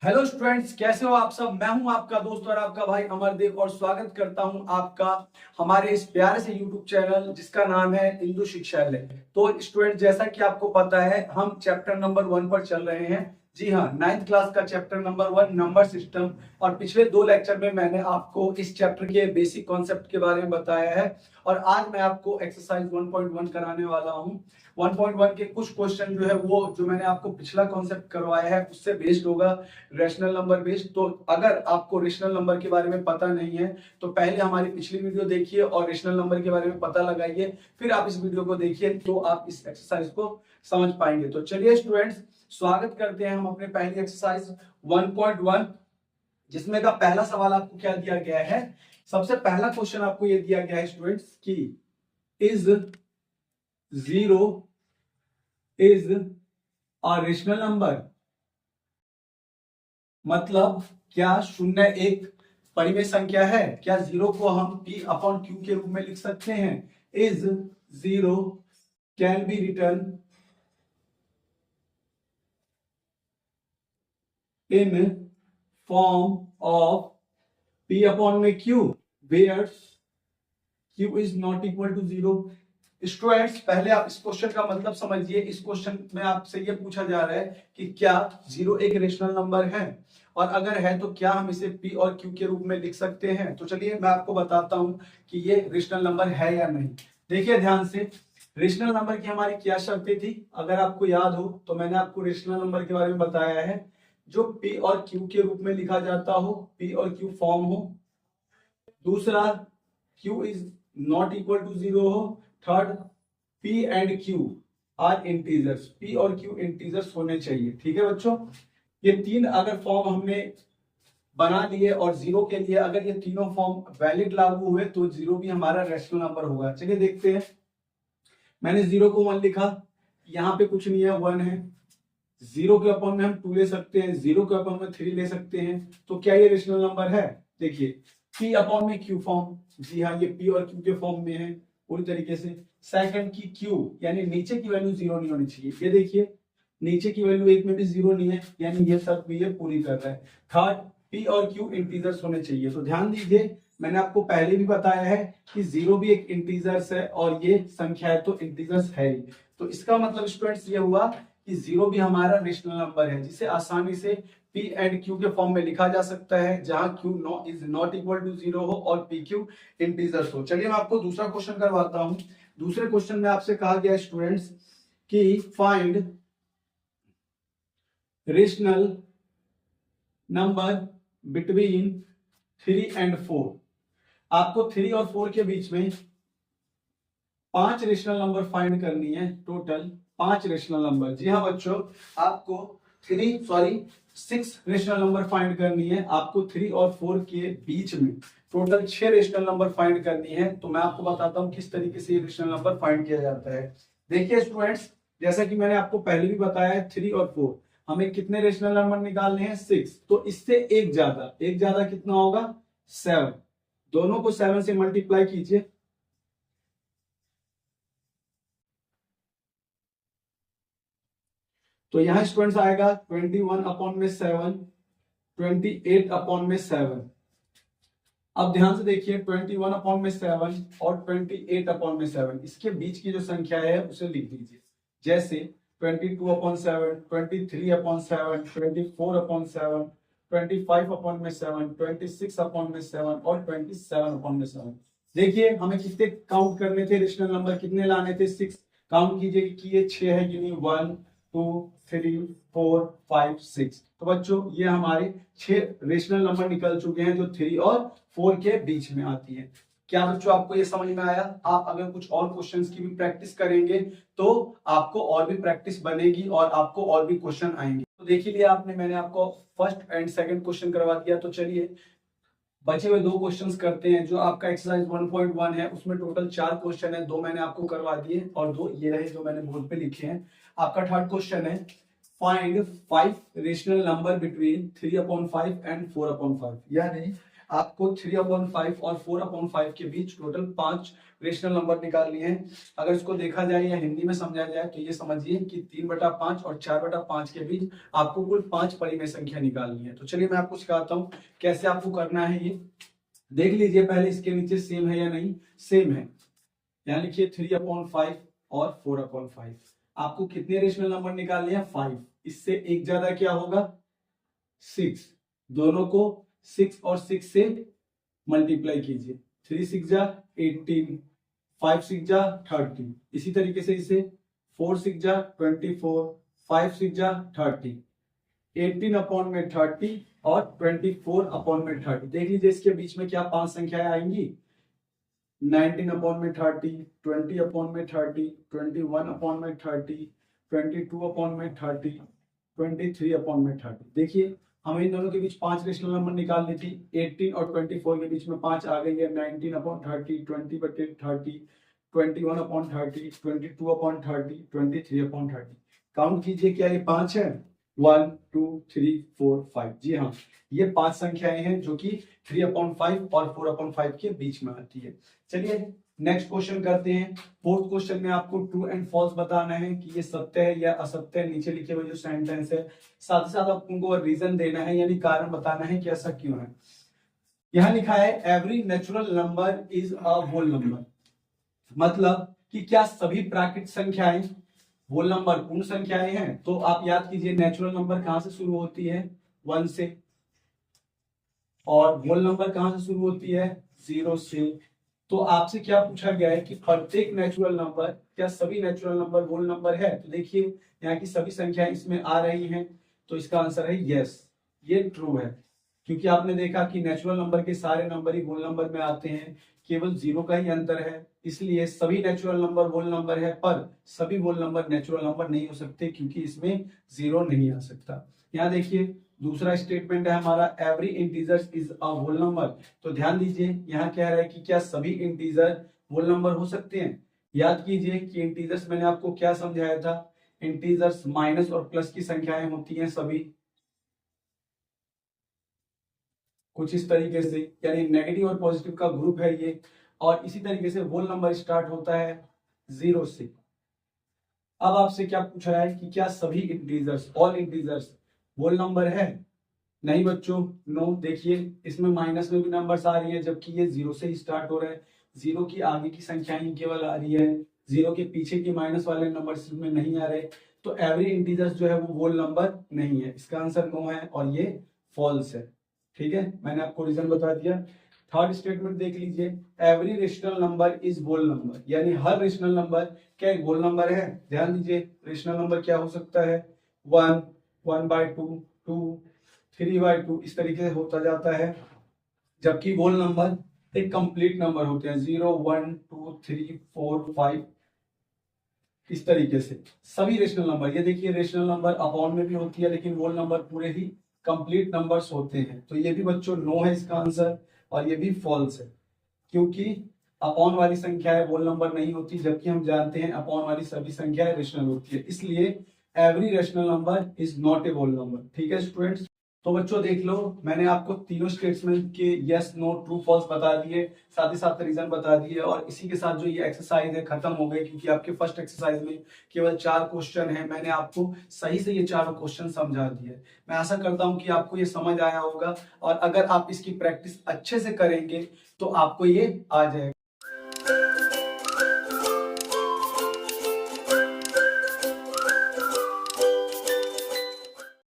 Hello students, कैसे हो आप सब। मैं हूं आपका दोस्त और आपका भाई अमरदेव और स्वागत करता हूं आपका हमारे इस प्यारे से यूट्यूब चैनल जिसका नाम है इंदु शिक्षालय। तो स्टूडेंट, जैसा कि आपको पता है हम चैप्टर नंबर 1 पर चल रहे हैं। जी हाँ, 9th क्लास का चैप्टर नंबर 1 नंबर सिस्टम। और पिछले 2 लेक्चर में मैंने आपको इस चैप्टर के बेसिक कॉन्सेप्ट के बारे में बताया है और आज मैं आपको एक्सरसाइज 1.1 कराने वाला हूं। 1.1 के कुछ क्वेश्चन जो है वो जो मैंने आपको पिछला कॉन्सेप्ट करवाया है उससे बेस्ड होगा, रेशनल नंबर बेस्ड। तो अगर आपको रेशनल नंबर के बारे में पता नहीं है तो पहले हमारी पिछली वीडियो देखिए और रेशनल नंबर के बारे में पता लगाइए, फिर आप इस वीडियो को देखिए तो आप इस एक्सरसाइज को समझ पाएंगे। तो चलिए स्टूडेंट्स, स्वागत करते हैं हम अपने पहली एक्सरसाइज 1.1, जिसमें का पहला सवाल आपको क्या दिया गया है। सबसे पहला क्वेश्चन आपको ये दिया गया है स्टूडेंट्स कि is 0 is a rational number. मतलब क्या शून्य एक परिमेय संख्या है? क्या जीरो को हम p अपॉन क्यू के रूप में लिख सकते हैं? Is 0 can be written in form of p upon में q where q is not equal to 0। Students, पहले आप इस क्वेश्चन का मतलब समझिए। इस क्वेश्चन में आपसे ये पूछा जा रहा है कि क्या 0 एक रेशनल नंबर है, और अगर है तो क्या हम इसे p और q के रूप में लिख सकते हैं। तो चलिए मैं आपको बताता हूं कि ये रेशनल नंबर है या नहीं। देखिए ध्यान से, रेशनल नंबर की हमारी क्या शर्तें थी। अगर आपको याद हो तो मैंने आपको रेशनल नंबर के बारे में बताया है, जो p और q के रूप में लिखा जाता हो, p और q फॉर्म हो। दूसरा, q is not equal to 0 हो। Third, p and q are integers, p और q इंटीजर्स होने चाहिए। ठीक है बच्चों, ये तीन अगर फॉर्म हमने बना लिए और 0 के लिए अगर ये तीनों फॉर्म वैलिड लागू हुए तो 0 भी हमारा रैशनल नंबर होगा। चलिए देखते हैं। मैंने 0 को 1 लिखा, यहाँ पे कुछ नहीं है, 1 है। 0 के अपॉन में हम 2 ले सकते हैं, 0 के अपॉन में 3 ले सकते हैं। तो क्या ये रेशनल नंबर है? देखिए, p अपॉन में q फॉर्म, जी हाँ, ये p और q के फॉर्म में है पूरी तरीके से। सेकंड की q, यानी नीचे की वैल्यू 0 नहीं होनी चाहिए। ये देखिए, नीचे की वैल्यू एक में भी 0 नहीं है, यानी ये सब भी ये पूरी कर रहा है। थर्ड, p और q इंटीजर्स होने चाहिए। तो ध्यान दीजिए, मैंने आपको पहले भी बताया है कि 0 भी एक इंटीजर्स है और ये संख्या है तो इंटीजर्स है ही। तो इसका मतलब स्टूडेंट्स ये हुआ कि 0 भी हमारा रेशनल नंबर है, जिसे आसानी से p एंड q के फॉर्म में लिखा जा सकता है, जहां q is not equal to 0 हो और pq इंटीजर्स हो। चलिए मैं आपको दूसरा क्वेश्चन करवाता हूं। दूसरे क्वेश्चन में आपसे कहा गया स्टूडेंट्स कि find rational number between 3 and 4। आपको 3 और 4 के बीच में 5 रेशनल नंबर फाइंड करनी है। Total 5 rational number. जी हाँ बच्चों, आपको 6 रेशनल नंबर फाइंड करनी है। आपको 3 और 4 के बीच में टोटल 6 रेशनल नंबर फाइंड करनी है। तो मैं आपको बताता हूँ किस तरीके से ये रेशनल नंबर फाइंड किया जाता है। देखिए स्टूडेंट्स, जैसा कि मैंने आपको पहले भी बताया है, 3 और 4 हमें कितने रेशनल नंबर निकालने हैं? 6। तो इससे एक ज्यादा कितना होगा? 7। दोनों को 7 से मल्टीप्लाई कीजिए। तो यहां स्टूडेंट्स आएगा 21 अपॉन में 7, 28 अपॉन में 7। अब ध्यान से देखिए, 21 अपॉन में 7 और 28 अपॉन में 7, इसके बीच की जो संख्या है उसे लिख दीजिए। जैसे 22 अपॉन 7, 23 अपॉन 7, 24 अपॉन 7, 25 अपॉन में 7, 26 अपॉन में 7 और 27 अपॉन में 7। देखिए हमें कितने काउंट करने थे, रेशनल नंबर कितने लाने थे? 6। काउंट कीजिए कि ये 6 है कि नहीं। 1 2 3 4 5 6। तो बच्चों ये हमारे 6 रेशनल नंबर निकल चुके हैं जो 3 और 4 के बीच में आती है। क्या बच्चों आपको ये समझ में आया? आप अगर कुछ और क्वेश्चंस की भी प्रैक्टिस करेंगे तो आपको और भी प्रैक्टिस बनेगी और आपको और भी क्वेश्चन आएंगे। तो देख ही लिया आपने, मैंने आपको फर्स्ट एंड सेकंड क्वेश्चन करवा दिया। तो चलिए बचे हुए 2 क्वेश्चंस करते हैं। जो आपका एक्सरसाइज 1.1 है उसमें टोटल 4 क्वेश्चन है, 2 मैंने आपको करवा दिए और 2 ये रहे जो मैंने बोर्ड पे लिखे हैं। आपका थर्ड क्वेश्चन है, find 5 rational number between 3 upon 5 and 4 upon 5। यानी आपको 3/5 और 4/5 के बीच टोटल 5 रेशनल नंबर निकालनी है। अगर इसको देखा जाए या हिंदी में समझा जाए तो ये समझिए कि 3/5 और 4/5 के बीच आपको कुल 5 परिमेय संख्या निकालनी है। तो चलिए मैं आपको सिखाता हूँ कैसे आपको करना है। ये देख लीजिए पहले इसके नीचे सेम है या नहीं, सेम है। यहाँ लिखिए 3/5 और 4/5। आपको कितने रेशनल नंबर निकालने हैं? 5। इससे एक ज्यादा क्या होगा? 6। दोनों को 6 और 6 से मल्टीप्लाई कीजिए। 3 6 जा 18, 5 6 जा 30। इसी तरीके से इसे 4 6 जा 24, 5 6 जा 30, 18/30 और 24/30। देख लीजिए इसके बीच में क्या 5 संख्याएं आएंगी? 19/30, 20/30, 21/30, 22/30, 23/30। देखिए हमें इन दोनों के बीच 5 रेशनल नंबर निकालनी थी। 18 और 24 के बीच में 5 आ गई है। 19/30, 20/30, 21/30, 22/30, 23/30। काउंट कीजिए, क्या ये 5 है? 1 2 3 4 5। जी हाँ, ये 5 संख्याएं हैं जो कि 3/5 और 4/5 के बीच में आती है। चलिए नेक्स्ट क्वेश्चन करते हैं। फोर्थ क्वेश्चन में आपको ट्रू एंड फॉल्स बताना है कि ये सत्य है या असत्य है। नीचे लिखे हुए जो सेंटेंस है, साथ ही साथ आपको रीजन देना है, यानी कारण बताना है कि ऐसा क्यों है। यहां लिखा है every natural number is a whole number. मतलब कि क्या सभी प्राकृतिक संख्याएं होल नंबर पूर्ण संख्याएं हैं? तो आप याद कीजिए नेचुरल नंबर कहां से शुरू होती है? 1 से। और होल नंबर कहां से शुरू होती है? 0 से। तो आपसे क्या पूछा गया है कि प्रत्येक नेचुरल नंबर, क्या सभी नेचुरल नंबर होल नंबर है? तो देखिए यहाँ की सभी संख्याएं इसमें आ रही हैं, तो इसका आंसर है यस, ये ट्रू है। क्योंकि आपने देखा कि नेचुरल नंबर के सारे नंबर ही होल नंबर में आते हैं, केवल 0 का ही अंतर है। इसलिए सभी नेचुरल नंबर होल नंबर है, पर सभी होल नंबर नेचुरल नंबर नहीं हो सकते क्योंकि इसमें 0 नहीं आ सकता। यहाँ देखिए दूसरा स्टेटमेंट है हमारा every integer is a whole number. तो ध्यान दीजिए यहाँ कह रहा है कि क्या सभी इंटीजर होल नंबर हो सकते हैं। याद कीजिए कि इंटीजर्स मैंने आपको क्या समझाया था, इंटीजर्स माइनस और प्लस की संख्याएं होती हैं सभी, कुछ इस तरीके से, यानी नेगेटिव और पॉजिटिव का ग्रुप है ये। और इसी तरीके से होल नंबर स्टार्ट होता है 0 से। अब आपसे क्या पूछा है कि क्या सभी integers, all integers whole number है? नहीं बच्चों, नो। देखिए इसमें माइनस में भी नंबर्स आ रही है, जबकि ये 0 से ही स्टार्ट हो रहा है। 0 की आगे की संख्याएं केवल आ रही है, 0 के पीछे की माइनस वाले नंबर इसमें नहीं आ रहे। तो एवरी इंटीजर्स जो है वो होल नंबर नहीं है। इसका आंसर नो है और ये फॉल्स है। ठीक है, मैंने आपको रीजन बता दिया। थर्ड स्टेटमेंट देख लीजिए, every rational number is whole number. यानी हर रेशनल नंबर क्या एक होल नंबर है? ध्यान दीजिए रेशनल नंबर क्या हो सकता है? 1, 1/2, 2, 3/2, इस तरीके से होता जाता है। जबकि होल नंबर एक कंप्लीट नंबर होते हैं, 0 1 2 3 4 5, इस तरीके से सभी रेशनल नंबर। ये देखिए रेशनल नंबर अपॉन में भी होती है, लेकिन होल नंबर पूरे ही कंप्लीट नंबर्स होते हैं। तो ये भी बच्चों नो है इसका आंसर, और ये भी फॉल्स है, क्योंकि अपॉन वाली संख्याएं होल नंबर नहीं होती, जबकि हम जानते हैं अपॉन वाली सभी संख्याएं रेशनल होती है। इसलिए every rational number is not a whole number. ठीक है स्टूडेंट्स, तो बच्चों देख लो मैंने आपको तीनों स्टेटमेंट के यस नो ट्रू फॉल्स बता दिए, साथ ही साथ रीजन बता दिए। और इसी के साथ जो ये एक्सरसाइज है खत्म हो गई, क्योंकि आपके फर्स्ट एक्सरसाइज में केवल 4 क्वेश्चन है। मैंने आपको सही से ये 4 क्वेश्चन समझा दिए। मैं आशा करता हूं कि आपको ये समझ आया होगा, और अगर आप इसकी प्रैक्टिस अच्छे से करेंगे तो आपको ये आ जाएगा।